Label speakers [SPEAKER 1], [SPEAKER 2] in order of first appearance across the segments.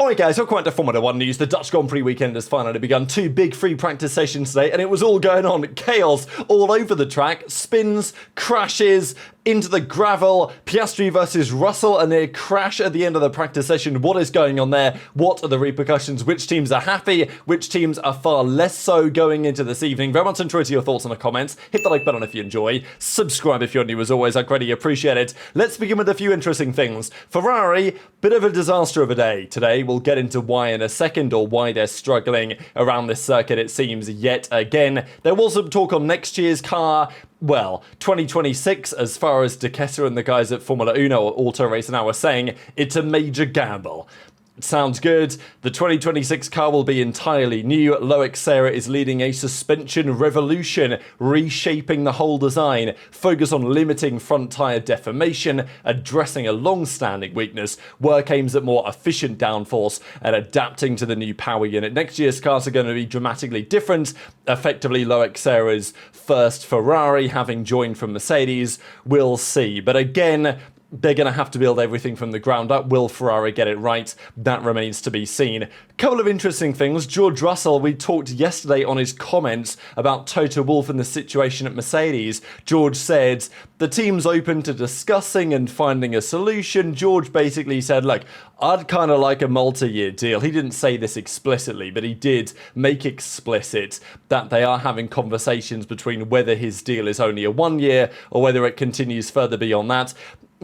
[SPEAKER 1] Alright guys, welcome back to Formula 1 news. The Dutch Grand Prix weekend has finally begun. 2 big free practice sessions today, and it was all going on. Chaos all over the track. Spins, crashes, into the gravel. Piastri versus Russell, a near crash at the end of the practice session. What is going on there? What are the repercussions? Which teams are happy? Which teams are far less so going into this evening? Very much enjoy your thoughts in the comments. Hit the like button if you enjoy. Subscribe if you're new as always. I'd greatly appreciate it. Let's begin with a few interesting things. Ferrari, bit of a disaster of a day today. We'll get into why in a second, or why they're struggling around this circuit, it seems, yet again. There was some talk on next year's car. Well, 2026, as far as De Ketter and the guys at Formula Uno or Auto Race now are saying, it's a major gamble. Sounds good. The 2026 car will be entirely new. Loic Serra is leading a suspension revolution, reshaping the whole design, focus on limiting front tyre deformation, addressing a long-standing weakness, work aims at more efficient downforce, and adapting to the new power unit. Next year's cars are going to be dramatically different. Effectively, Loic Serra's first Ferrari, having joined from Mercedes. We'll see. But again, they're going to have to build everything from the ground up. Will Ferrari get it right? That remains to be seen. Couple of interesting things. George Russell, we talked yesterday on his comments about Toto Wolff and the situation at Mercedes. George said, the team's open to discussing and finding a solution. George basically said, look, I'd kind of like a multi-year deal. He didn't say this explicitly, but he did make explicit that they are having conversations between whether his deal is only a 1 year or whether it continues further beyond that.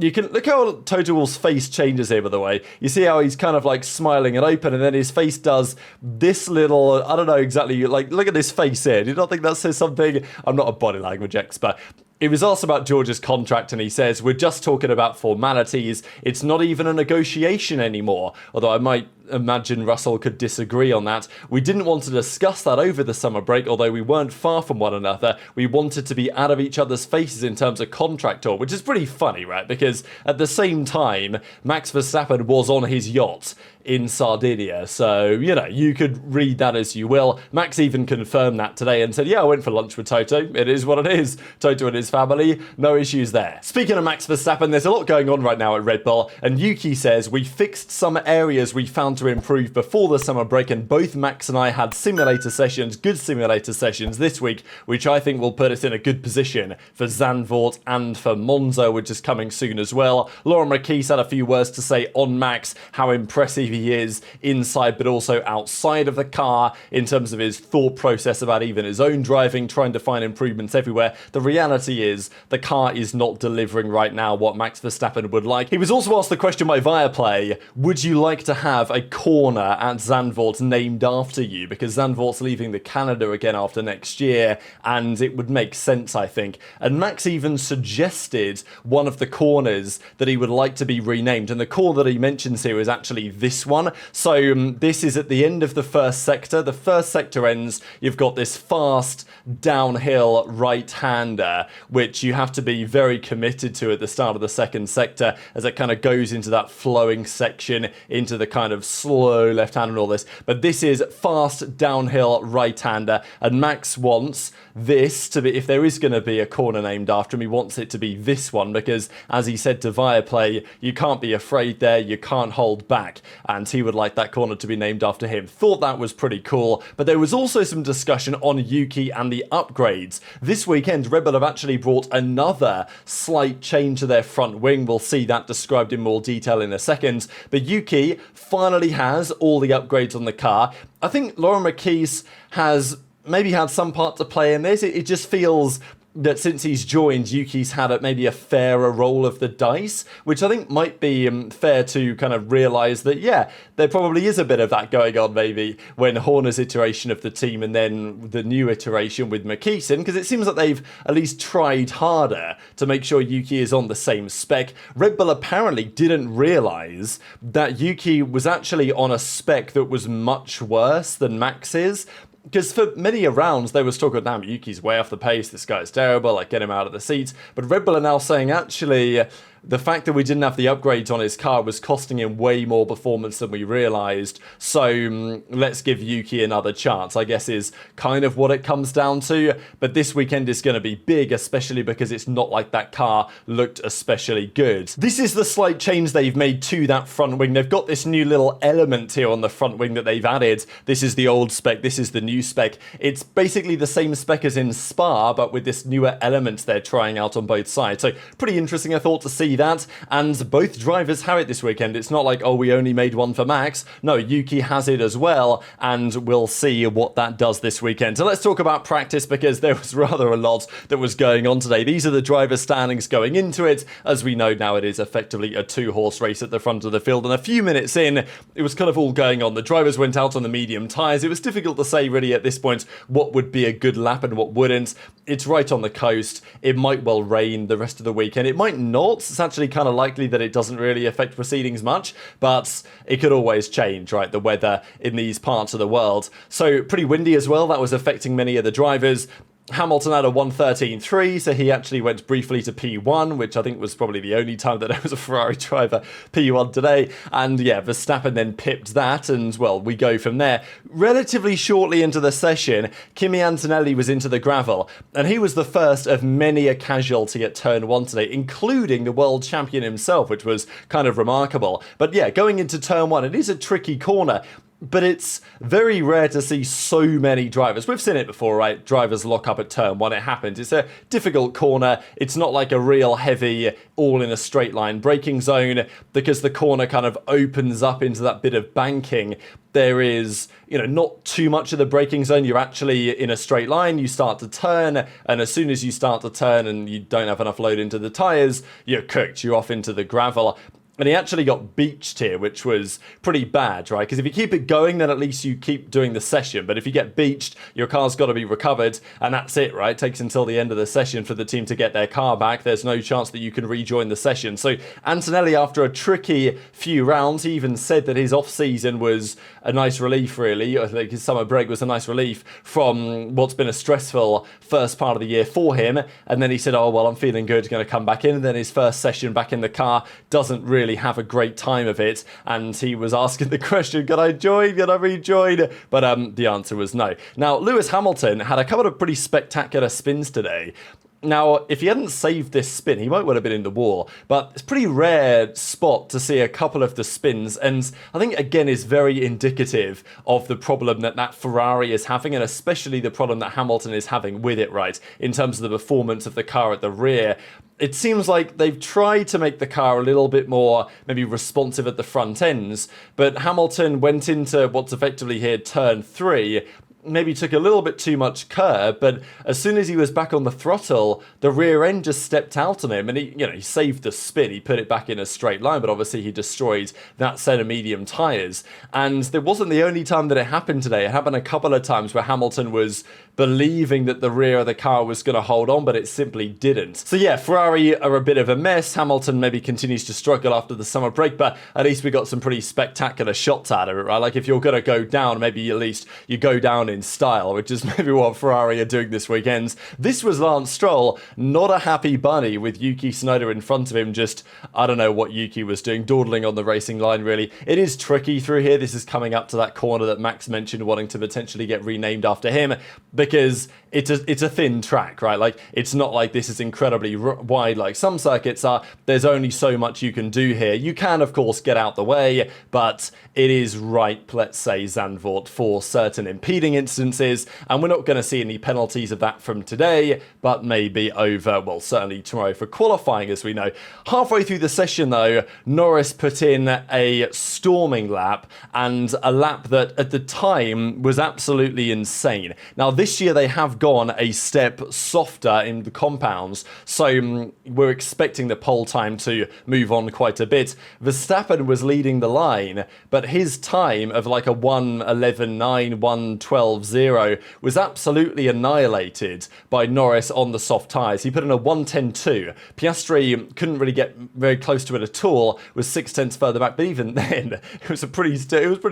[SPEAKER 1] You can look how Toto Wolff's face changes here, by the way. You see how he's kind of like smiling and open, and then his face does this little, I don't know exactly, like, look at this face here. Do you not think that says something? I'm not a body language expert. He was asked about George's contract, and he says, we're just talking about formalities. It's not even a negotiation anymore. Although I might imagine Russell could disagree on that. We didn't want to discuss that over the summer break, although we weren't far from one another. We wanted to be out of each other's faces in terms of contract talk, which is pretty funny, right? Because at the same time, Max Verstappen was on his yacht in Sardinia. So, you know, you could read that as you will. Max even confirmed that today and said, yeah, I went for lunch with Toto. It is what it is. Toto and his family, no issues there. Speaking of Max Verstappen, there's a lot going on right now at Red Bull, and Yuki says, we fixed some areas we found to improve before the summer break, and both Max and I had simulator sessions, good simulator sessions this week, which I think will put us in a good position for Zandvoort and for Monza, which is coming soon as well. Laurent Marquis had a few words to say on Max, how impressive he is inside but also outside of the car in terms of his thought process about even his own driving, trying to find improvements everywhere. The reality is the car is not delivering right now what Max Verstappen would like. He was also asked the question by Viaplay, would you like to have a corner at Zandvoort named after you? Because Zandvoort's leaving the Canada again after next year, and it would make sense, I think. And Max even suggested one of the corners that he would like to be renamed, and the corner that he mentions here is actually this one. So this is at the end of the first sector. The first sector ends, you've got this fast downhill right-hander, which you have to be very committed to at the start of the second sector as it kind of goes into that flowing section, into the kind of slow left-hander and all this. But this is fast downhill right-hander, and Max wants this to be, if there is going to be a corner named after him, he wants it to be this one, because as he said to Viaplay, you can't be afraid there, you can't hold back, and he would like that corner to be named after him. Thought that was pretty cool. But there was also some discussion on Yuki and the upgrades. This weekend, Red Bull have actually brought another slight change to their front wing. We'll see that described in more detail in a second. But Yuki finally has all the upgrades on the car. I think Laurent Marquis has maybe had some part to play in this. It just feels that since he's joined, Yuki's had maybe a fairer roll of the dice, which I think might be fair to kind of realise that, yeah, there probably is a bit of that going on maybe when Horner's iteration of the team and then the new iteration with Marquis in, because it seems that they've at least tried harder to make sure Yuki is on the same spec. Red Bull apparently didn't realise that Yuki was actually on a spec that was much worse than Max's. Because for many rounds, there was talk of, damn, Yuki's way off the pace, this guy's terrible, like, get him out of the seats. But Red Bull are now saying, actually, the fact that we didn't have the upgrades on his car was costing him way more performance than we realised. So let's give Yuki another chance, I guess is kind of what it comes down to. But this weekend is going to be big, especially because it's not like that car looked especially good. This is the slight change they've made to that front wing. They've got this new little element here on the front wing that they've added. This is the old spec, this is the new spec. It's basically the same spec as in Spa, but with this newer element they're trying out on both sides. So pretty interesting, I thought, to see that. And both drivers have it this weekend. It's not like, oh, we only made one for Max. No, Yuki has it as well, and we'll see what that does this weekend. So let's talk about practice, because there was rather a lot that was going on today. These are the driver standings going into it. As we know now, it is effectively a 2-horse race at the front of the field, and a few minutes in, it was kind of all going on. The drivers went out on the medium tyres. It was difficult to say really at this point what would be a good lap and what wouldn't. It's right on the coast. It might well rain the rest of the weekend. It might not. It's actually kind of likely that it doesn't really affect proceedings much, but it could always change, right? The weather in these parts of the world. So pretty windy as well. That was affecting many of the drivers. Hamilton had a 1:13.3, so he actually went briefly to P1, which I think was probably the only time that there was a Ferrari driver P1 today. And yeah, Verstappen then pipped that, and well, we go from there. Relatively shortly into the session, Kimi Antonelli was into the gravel, and he was the first of many a casualty at turn 1 today, including the world champion himself, which was kind of remarkable. But yeah, going into turn 1, it is a tricky corner. But it's very rare to see so many drivers. We've seen it before, right? Drivers lock up at turn 1. It happens. It's a difficult corner. It's not like a real heavy, all in a straight line braking zone, because the corner kind of opens up into that bit of banking. There is, not too much of the braking zone. You're actually in a straight line. You start to turn, and as soon as you start to turn and you don't have enough load into the tyres, you're cooked. You're off into the gravel. And he actually got beached here, which was pretty bad, right? Because if you keep it going, then at least you keep doing the session. But if you get beached, your car's got to be recovered, and that's it, right? It takes until the end of the session for the team to get their car back. There's no chance that you can rejoin the session. So Antonelli, after a tricky few rounds, he even said that his off-season was a nice relief, really. I think his summer break was a nice relief from what's been a stressful first part of the year for him. And then he said, oh, well, I'm feeling good, going to come back in. And then his first session back in the car doesn't really have a great time of it, and he was asking the question, can I join, can I rejoin? But the answer was no. Now, Lewis Hamilton had a couple of pretty spectacular spins today. Now, if he hadn't saved this spin, he might well have been in the wall, but it's a pretty rare spot to see a couple of the spins, and I think, again, is very indicative of the problem that Ferrari is having, and especially the problem that Hamilton is having with it, right, in terms of the performance of the car at the rear. It seems like they've tried to make the car a little bit more maybe responsive at the front ends, but Hamilton went into what's effectively here turn 3, maybe took a little bit too much curb, but as soon as he was back on the throttle, the rear end just stepped out on him, and he saved the spin. He put it back in a straight line, but obviously he destroyed that set of medium tyres. And there wasn't the only time that it happened today. It happened a couple of times where Hamilton was believing that the rear of the car was going to hold on, but it simply didn't. So yeah, Ferrari are a bit of a mess. Hamilton maybe continues to struggle after the summer break, but at least we got some pretty spectacular shots out of it, right? Like, if you're going to go down, maybe at least you go down in style, which is maybe what Ferrari are doing this weekend. This was Lance Stroll, not a happy bunny, with Yuki Tsunoda in front of him. Just, I don't know what Yuki was doing, dawdling on the racing line, really. It is tricky through here. This is coming up to that corner that Max mentioned, wanting to potentially get renamed after him, because it's a thin track, right? Like, it's not like this is incredibly wide like some circuits are. There's only so much you can do here. You can, of course, get out the way, but it is ripe, let's say, Zandvoort, for certain impeding instances, and we're not going to see any penalties of that from today, but maybe over, well, certainly tomorrow for qualifying, as we know. Halfway through the session, though, Norris put in a storming lap, and a lap that at the time was absolutely insane. Now, this year they have gone a step softer in the compounds, so we're expecting the pole time to move on quite a bit. Verstappen was leading the line, but his time of like a 1:11.9, 1:12.0 was absolutely annihilated by Norris on the soft tyres. He put in a 1:10.2. Piastri couldn't really get very close to it at all, was 6/10 further back, but even then, it was a pretty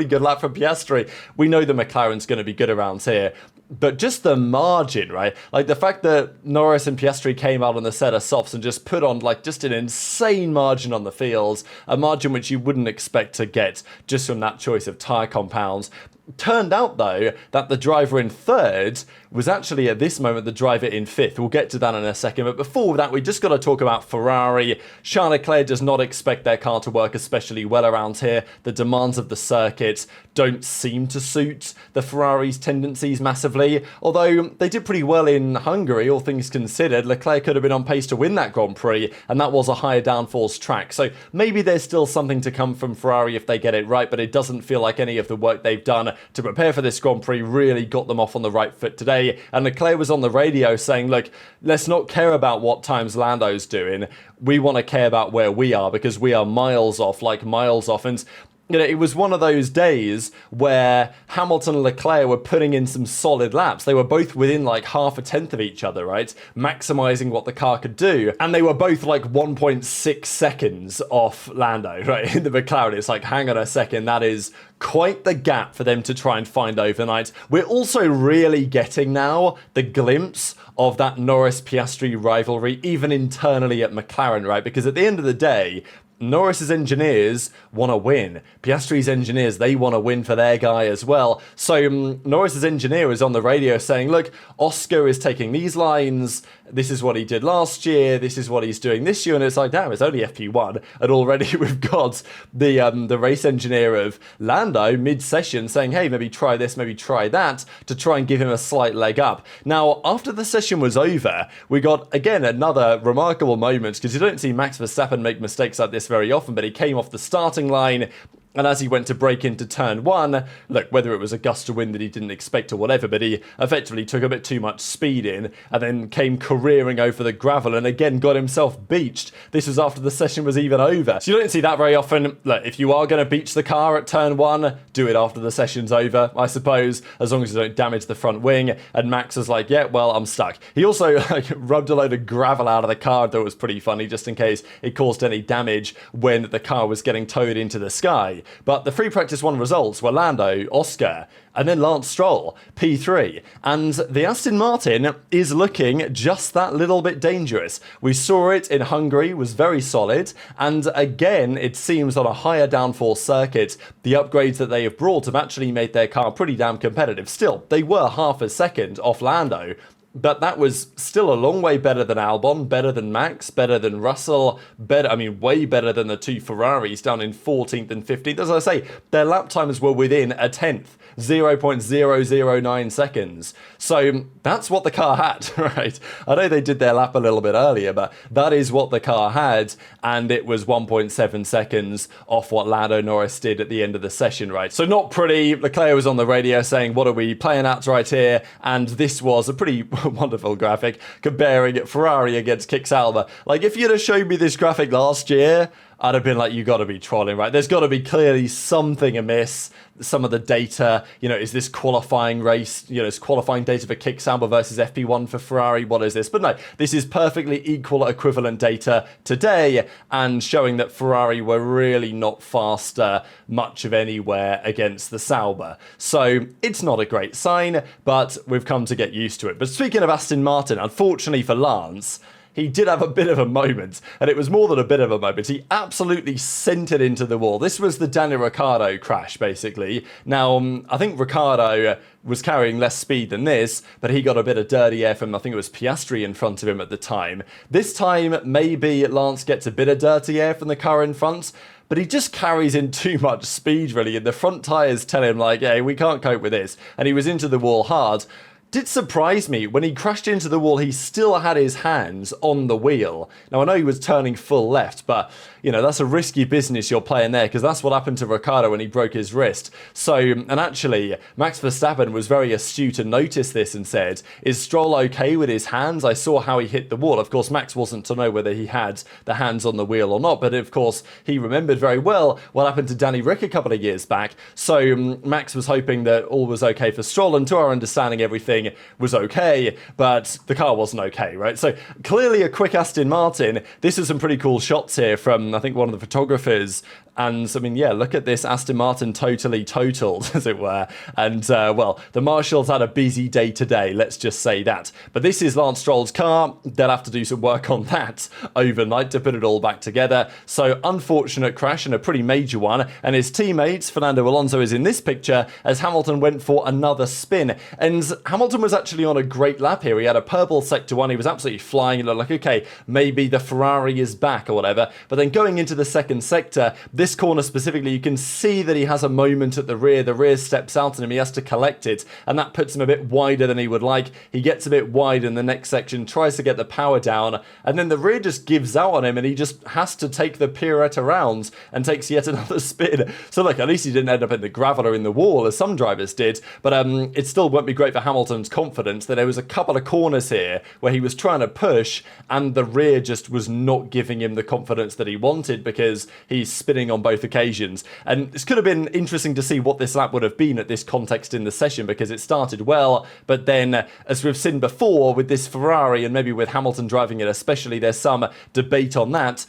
[SPEAKER 1] good lap from Piastri. We know the McLaren's going to be good around here. But just the margin, right? Like the fact that Norris and Piastri came out on the set of softs and just put on like just an insane margin on the fields, a margin which you wouldn't expect to get just from that choice of tyre compounds. Turned out, though, that the driver in third was actually, at this moment, the driver in fifth. We'll get to that in a second. But before that, we just got to talk about Ferrari. Charles Leclerc does not expect their car to work especially well around here. The demands of the circuit don't seem to suit the Ferrari's tendencies massively. Although they did pretty well in Hungary, all things considered. Leclerc could have been on pace to win that Grand Prix, and that was a higher downforce track. So maybe there's still something to come from Ferrari if they get it right, but it doesn't feel like any of the work they've done to prepare for this Grand Prix really got them off on the right foot today. And Leclerc was on the radio saying, look, let's not care about what times Lando's doing. We want to care about where we are because we are miles off, like miles off. And you know, it was one of those days where Hamilton and Leclerc were putting in some solid laps. They were both within like half a tenth of each other, right? Maximizing what the car could do. And they were both like 1.6 seconds off Lando, right? In the McLaren, it's like, hang on a second, that is quite the gap for them to try and find overnight. We're also really getting now the glimpse of that Norris-Piastri rivalry, even internally at McLaren, right? Because at the end of the day, Norris's engineers want to win. Piastri's engineers, they want to win for their guy as well. So Norris's engineer is on the radio saying, look, Oscar is taking these lines. This is what he did last year. This is what he's doing this year. And it's like, damn, it's only FP1. And already we've got the race engineer of Lando mid-session saying, hey, maybe try this, maybe try that, to try and give him a slight leg up. Now, after the session was over, we got, again, another remarkable moment, because you don't see Max Verstappen make mistakes like this very often, but he came off the starting line. And as he went to break into turn one, look, whether it was a gust of wind that he didn't expect or whatever, but he effectively took a bit too much speed in and then came careering over the gravel and again got himself beached. This was after the session was even over. So you don't see that very often. Look, if you are going to beach the car at turn one, do it after the session's over, I suppose, as long as you don't damage the front wing. And Max was like, yeah, well, I'm stuck. He also rubbed a load of gravel out of the car. That was pretty funny, just in case it caused any damage when the car was getting towed into the sky. But the free practice one results were Lando, Oscar, and then Lance Stroll, P3. And the Aston Martin is looking just that little bit dangerous. We saw it in Hungary, was very solid. And again, it seems on a higher downforce circuit, the upgrades that they have brought have actually made their car pretty damn competitive. Still, they were half a second off Lando. But that was still a long way better than Albon, better than Max, better than Russell, way better than the two Ferraris down in 14th and 15th. As I say, their lap times were within a tenth, 0.009 seconds. So that's what the car had, right? I know they did their lap a little bit earlier, but that is what the car had, and it was 1.7 seconds off what Lando Norris did at the end of the session, right? So not pretty. Leclerc was on the radio saying, what are we playing at right here? And this was a pretty wonderful graphic comparing Ferrari against Kix Alba. Like, if you'd have showed me this graphic last year, I'd have been like, you got to be trolling, right? There's got to be clearly something amiss. Some of the data, is this qualifying race, it's qualifying data for Kix Alba versus FP1 for Ferrari. What is this? But no, this is perfectly equal equivalent data today and showing that Ferrari were really not faster much of anywhere against the Sauber. So it's not a great sign, but we've come to get used to it. But speaking of Aston Martin, unfortunately for Lance, he did have a bit of a moment, and it was more than a bit of a moment. He absolutely sent it into the wall. This was the Daniel Ricciardo crash, basically. Now, I think Ricciardo was carrying less speed than this, but he got a bit of dirty air from, I think it was Piastri in front of him at the time. This time, maybe Lance gets a bit of dirty air from the car in front, but he just carries in too much speed, really, and the front tyres tell him, like, hey, we can't cope with this. And he was into the wall hard. Did surprise me, when he crashed into the wall, he still had his hands on the wheel. Now, I know he was turning full left, but, that's a risky business you're playing there, because that's what happened to Ricciardo when he broke his wrist. So, and actually, Max Verstappen was very astute and noticed this and said, is Stroll okay with his hands? I saw how he hit the wall. Of course, Max wasn't to know whether he had the hands on the wheel or not, but of course, he remembered very well what happened to Danny Rick a couple of years back. So, Max was hoping that all was okay for Stroll, and to our understanding, everything everything was okay, but the car wasn't okay, right? So clearly a quick Aston Martin. This is some pretty cool shots here from, I think, one of the photographers. And I mean, yeah, look at this Aston Martin totally totaled, as it were. And well, the marshals had a busy day today, let's just say that. But this is Lance Stroll's car. They'll have to do some work on that overnight to put it all back together. So unfortunate crash, and a pretty major one. And his teammates, Fernando Alonso, is in this picture as Hamilton went for another spin. And Hamilton was actually on a great lap here. He had a purple sector one. He was absolutely flying. It looked like, okay, maybe the Ferrari is back or whatever. But then going into the second sector, this corner specifically, you can see that he has a moment at the rear. The rear steps out on him. He has to collect it, and that puts him a bit wider than he would like. He gets a bit wide in the next section, tries to get the power down, and then the rear just gives out on him, and he just has to take the pirouette around and takes yet another spin. So look, at least he didn't end up in the gravel or in the wall, as some drivers did, but it still won't be great for Hamilton's confidence that there was a couple of corners here where he was trying to push, and the rear just was not giving him the confidence that he wanted because he's spinning on both occasions. And this could have been interesting to see what this lap would have been at this context in the session, because it started well, but then, as we've seen before with this Ferrari, and maybe with Hamilton driving it especially, there's some debate on that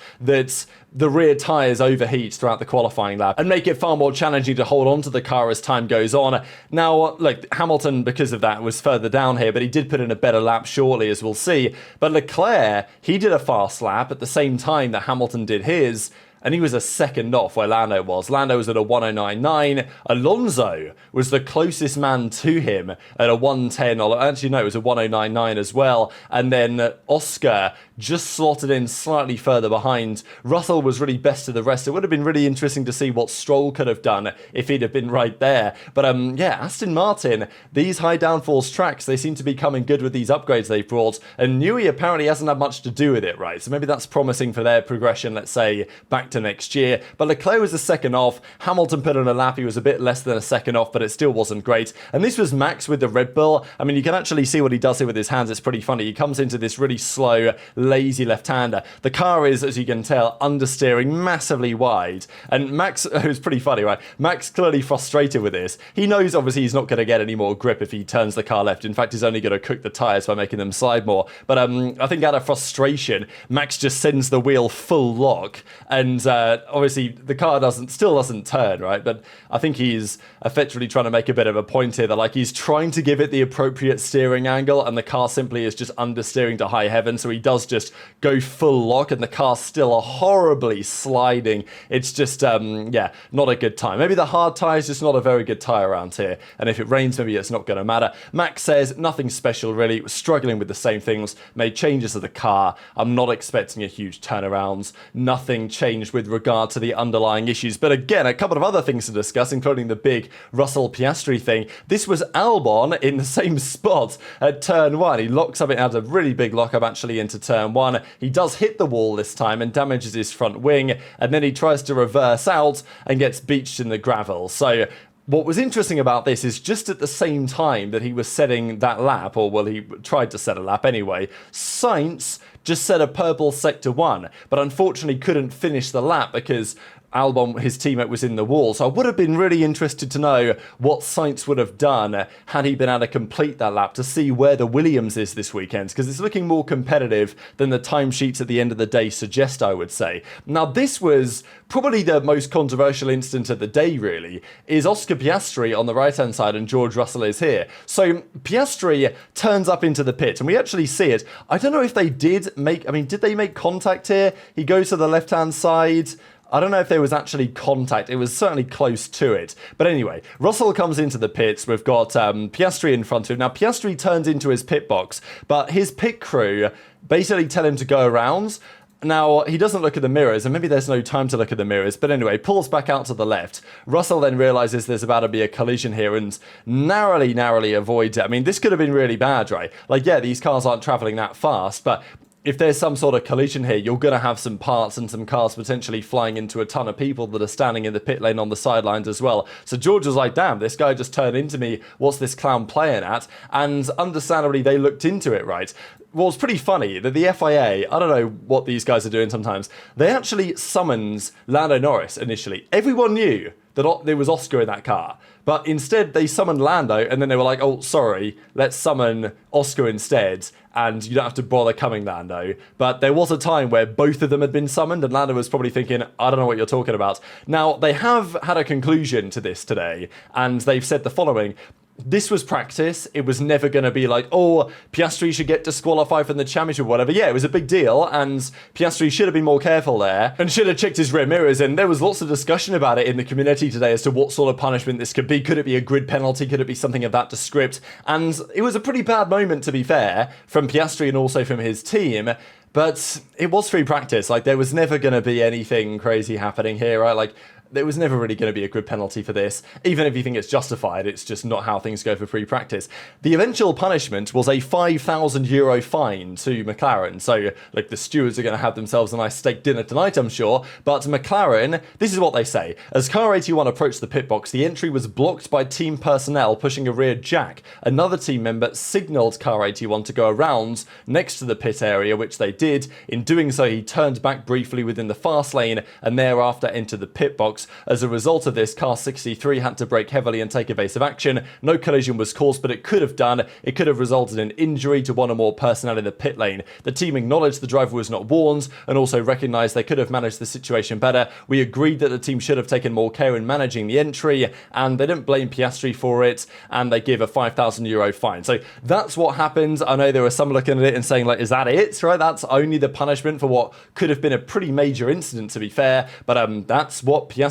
[SPEAKER 1] the rear tyres overheat throughout the qualifying lap and make it far more challenging to hold on to the car as time goes on. Now, look, Hamilton, because of that, was further down here, but he did put in a better lap shortly, as we'll see. But Leclerc, he did a fast lap at the same time that Hamilton did his, and he was a second off where Lando was. Lando was at a 109.9. Alonso was the closest man to him at a 110. Actually, no, it was a 109.9 as well. And then Oscar just slotted in slightly further behind. Russell was really best of the rest. It would have been really interesting to see what Stroll could have done if he'd have been right there. But yeah, Aston Martin, these high downforce tracks, they seem to be coming good with these upgrades they've brought. And Newey apparently hasn't had much to do with it, right? So maybe that's promising for their progression, let's say, back to next year. But Leclerc was a second off. Hamilton put in a lap. He was a bit less than a second off, but it still wasn't great. And this was Max with the Red Bull. I mean, you can actually see what he does here with his hands. It's pretty funny. He comes into this really slow, lazy left-hander. The car is, as you can tell, understeering massively wide. And Max, it was pretty funny, right? Max clearly frustrated with this. He knows, obviously, he's not going to get any more grip if he turns the car left. In fact, he's only going to cook the tyres by making them slide more. But I think out of frustration, Max just sends the wheel full lock, and obviously the car still doesn't turn, right? But I think he's effectively trying to make a bit of a point here that, like, he's trying to give it the appropriate steering angle, and the car simply is just understeering to high heaven. So he does just go full lock, and the car's still horribly sliding. It's just yeah, not a good time. Maybe the hard tyre is just not a very good tyre around here, and if it rains, maybe it's not going to matter. Max says nothing special really, was struggling with the same things, made changes to the car. I'm not expecting a huge turnarounds. Nothing changed with regard to the underlying issues. But again, a couple of other things to discuss, including the big Russell Piastri thing. This was Albon in the same spot at turn one. He locks up, it had a really big lockup actually into turn one. He does hit the wall this time and damages his front wing, and then he tries to reverse out and gets beached in the gravel. So what was interesting about this is just at the same time that he was setting that lap, or well, he tried to set a lap anyway, Sainz just set a purple sector one, but unfortunately couldn't finish the lap because Albon, his teammate, was in the wall. So I would have been really interested to know what Sainz would have done had he been able to complete that lap, to see where the Williams is this weekend, because it's looking more competitive than the timesheets at the end of the day suggest, I would say. Now, this was probably the most controversial incident of the day, really, is Oscar Piastri on the right-hand side and George Russell is here. So Piastri turns up into the pit, and we actually see it. I don't know if they did they make contact here? He goes to the left-hand side. I don't know if there was actually contact. It was certainly close to it. But anyway, Russell comes into the pits. We've got Piastri in front of him. Now, Piastri turns into his pit box, but his pit crew basically tell him to go around. Now, he doesn't look at the mirrors, and maybe there's no time to look at the mirrors, but anyway, pulls back out to the left. Russell then realises there's about to be a collision here and narrowly avoids it. I mean, this could have been really bad, right? Like, yeah, these cars aren't travelling that fast, but if there's some sort of collision here, you're going to have some parts and some cars potentially flying into a ton of people that are standing in the pit lane on the sidelines as well. So George was like, damn, this guy just turned into me. What's this clown playing at? And understandably, they looked into it, right? well, it's pretty funny that the FIA, I don't know what these guys are doing sometimes, they actually summons Lando Norris initially. Everyone knew that there was Oscar in that car, but instead they summoned Lando, and then they were like, oh, sorry, let's summon Oscar instead, and you don't have to bother coming, Lando. But there was a time where both of them had been summoned, and Lando was probably thinking, I don't know what you're talking about. Now, they have had a conclusion to this today, and they've said the following. This was practice. It was never going to be like, oh, Piastri should get disqualified from the championship or whatever. Yeah, it was a big deal, and Piastri should have been more careful there and should have checked his rear mirrors. And there was lots of discussion about it in the community today as to what sort of punishment this could be. Could it be a grid penalty? Could it be something of that descript? And it was a pretty bad moment, to be fair, from Piastri and also from his team. But it was free practice. Like, there was never going to be anything crazy happening here, right? Like, there was never really going to be a grid penalty for this. Even if you think it's justified, it's just not how things go for free practice. The eventual punishment was a €5,000 fine to McLaren. So, like, the stewards are going to have themselves a nice steak dinner tonight, I'm sure. But McLaren, this is what they say. As car 81 approached the pit box, the entry was blocked by team personnel pushing a rear jack. Another team member signalled car 81 to go around next to the pit area, which they did. In doing so, he turned back briefly within the fast lane and thereafter entered the pit box. As a result of this, car 63 had to brake heavily and take evasive action. No collision was caused, but it could have done. It could have resulted in injury to one or more personnel in the pit lane. The team acknowledged the driver was not warned and also recognised they could have managed the situation better. We agreed that the team should have taken more care in managing the entry, and they didn't blame Piastri for it, and they give a €5,000 fine. So that's what happened. I know there were some looking at it and saying, like, is that it? Right? That's only the punishment for what could have been a pretty major incident, to be fair. But that's what Piastri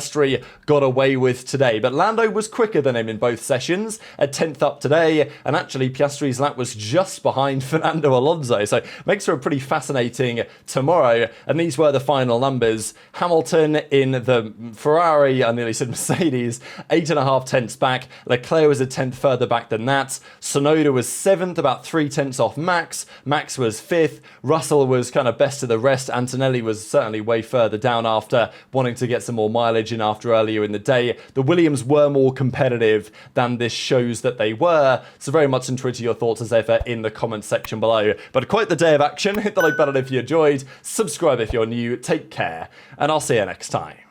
[SPEAKER 1] got away with today. But Lando was quicker than him in both sessions, a 10th up today, and actually Piastri's lap was just behind Fernando Alonso, so makes for a pretty fascinating tomorrow. And these were the final numbers. Hamilton in the Ferrari, I nearly said Mercedes, 8.5 tenths back. Leclerc was a 10th further back than that. Tsunoda was 7th, about 3 tenths off Max. Max was 5th. Russell was kind of best of the rest. Antonelli was certainly way further down after wanting to get some more mileage in after earlier in the day. The Williams were more competitive than this shows that they were, so very much enjoyed your thoughts as ever in the comments section below. But quite the day of action. Hit the like button if you enjoyed, subscribe if you're new, take care, and I'll see you next time.